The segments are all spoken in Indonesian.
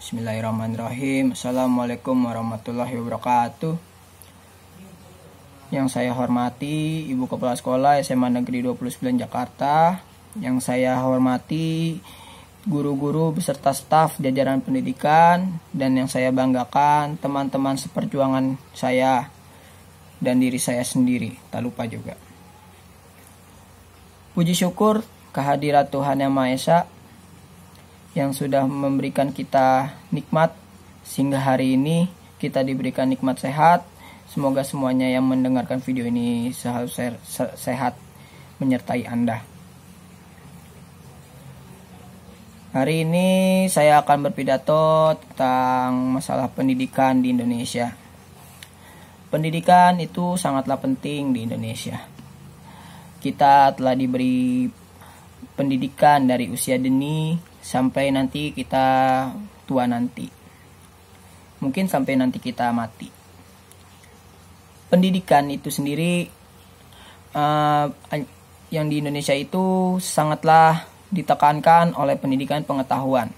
Bismillahirrahmanirrahim. Assalamualaikum warahmatullahi wabarakatuh. Yang saya hormati Ibu Kepala Sekolah SMA Negeri 29 Jakarta. Yang saya hormati guru-guru beserta staf jajaran pendidikan. Dan yang saya banggakan teman-teman seperjuangan saya dan diri saya sendiri. Tak lupa juga. Puji syukur kehadirat Tuhan Yang Maha Esa yang sudah memberikan kita nikmat sehingga hari ini kita diberikan nikmat sehat. Semoga semuanya yang mendengarkan video ini selalu sehat menyertai Anda. Hari ini saya akan berpidato tentang masalah pendidikan di Indonesia. Pendidikan itu sangatlah penting di Indonesia. Kita telah diberi pendidikan dari usia dini sampai nanti kita tua nanti. Mungkin sampai nanti kita mati. Pendidikan itu sendiri yang di Indonesia itu sangatlah ditekankan oleh pendidikan pengetahuan.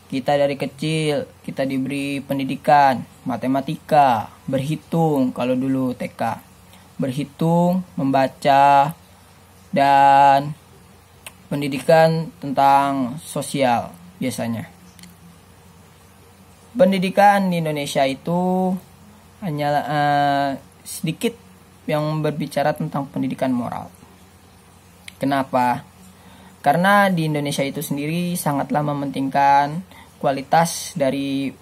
Kita dari kecil kita diberi pendidikan matematika, berhitung kalau dulu TK. Berhitung, membaca, dan pendidikan tentang sosial biasanya. Pendidikan di Indonesia itu hanya sedikit yang berbicara tentang pendidikan moral. Kenapa? Karena di Indonesia itu sendiri sangatlah mementingkan kualitas dari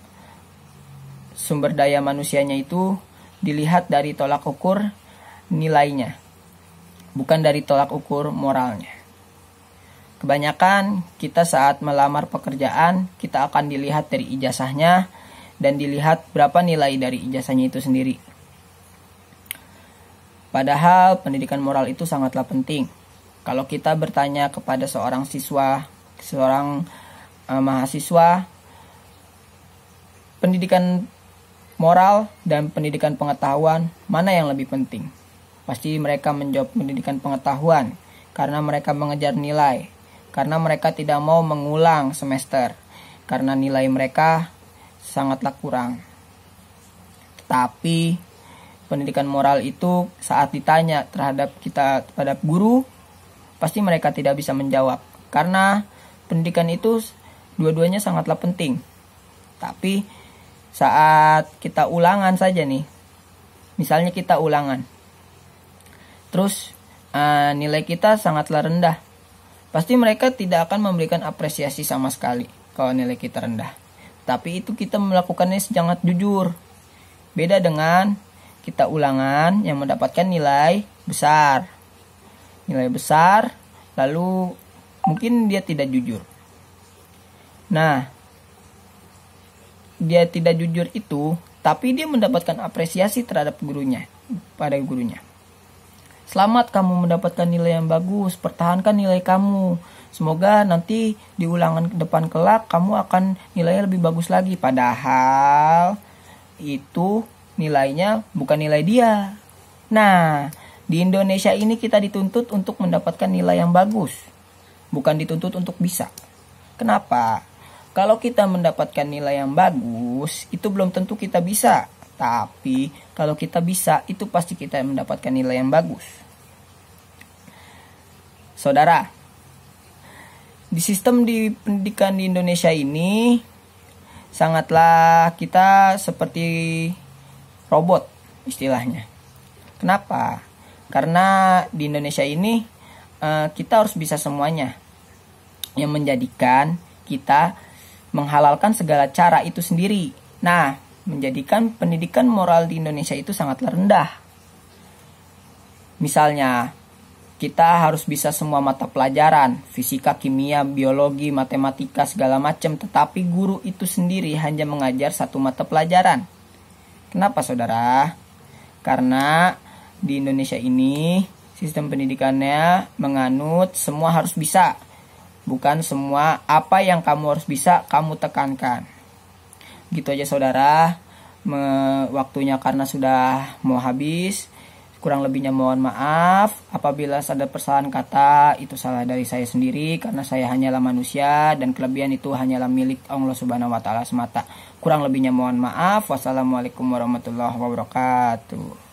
sumber daya manusianya itu dilihat dari tolak ukur nilainya, bukan dari tolak ukur moralnya. Kebanyakan kita saat melamar pekerjaan, kita akan dilihat dari ijazahnya dan dilihat berapa nilai dari ijazahnya itu sendiri. Padahal pendidikan moral itu sangatlah penting. Kalau kita bertanya kepada seorang mahasiswa, pendidikan moral dan pendidikan pengetahuan, mana yang lebih penting? Pasti mereka menjawab pendidikan pengetahuan, karena mereka mengejar nilai. Karena mereka tidak mau mengulang semester, karena nilai mereka sangatlah kurang. Tetapi pendidikan moral itu saat ditanya terhadap guru, pasti mereka tidak bisa menjawab. Karena pendidikan itu dua-duanya sangatlah penting. Tapi saat kita ulangan saja nih, misalnya kita ulangan, terus nilai kita sangatlah rendah, pasti mereka tidak akan memberikan apresiasi sama sekali kalau nilai kita rendah. Tapi itu kita melakukannya sangat jujur. Beda dengan kita ulangan yang mendapatkan nilai besar. Nilai besar, lalu mungkin dia tidak jujur. Nah, dia tidak jujur itu, tapi dia mendapatkan apresiasi terhadap pada gurunya. Selamat kamu mendapatkan nilai yang bagus, pertahankan nilai kamu. Semoga nanti di ulangan depan kelak kamu akan nilainya lebih bagus lagi. Padahal itu nilainya bukan nilai dia. Nah, di Indonesia ini kita dituntut untuk mendapatkan nilai yang bagus, bukan dituntut untuk bisa. Kenapa? Kalau kita mendapatkan nilai yang bagus, itu belum tentu kita bisa. Tapi kalau kita bisa, itu pasti kita mendapatkan nilai yang bagus. Saudara, di sistem di pendidikan di Indonesia ini sangatlah kita seperti robot istilahnya. Kenapa? Karena di Indonesia ini kita harus bisa semuanya, yang menjadikan kita menghalalkan segala cara itu sendiri. Nah, menjadikan pendidikan moral di Indonesia itu sangatlah rendah. Misalnya, kita harus bisa semua mata pelajaran, fisika, kimia, biologi, matematika, segala macam. Tetapi guru itu sendiri hanya mengajar satu mata pelajaran. Kenapa, saudara? Karena di Indonesia ini sistem pendidikannya menganut semua harus bisa. Bukan semua apa yang kamu harus bisa, kamu tekankan. Gitu aja saudara, waktunya karena sudah mau habis. Kurang lebihnya mohon maaf. Apabila ada kesalahan kata, itu salah dari saya sendiri karena saya hanyalah manusia dan kelebihan itu hanyalah milik Allah Subhanahu wa taala semata. Kurang lebihnya mohon maaf. Wassalamualaikum warahmatullahi wabarakatuh.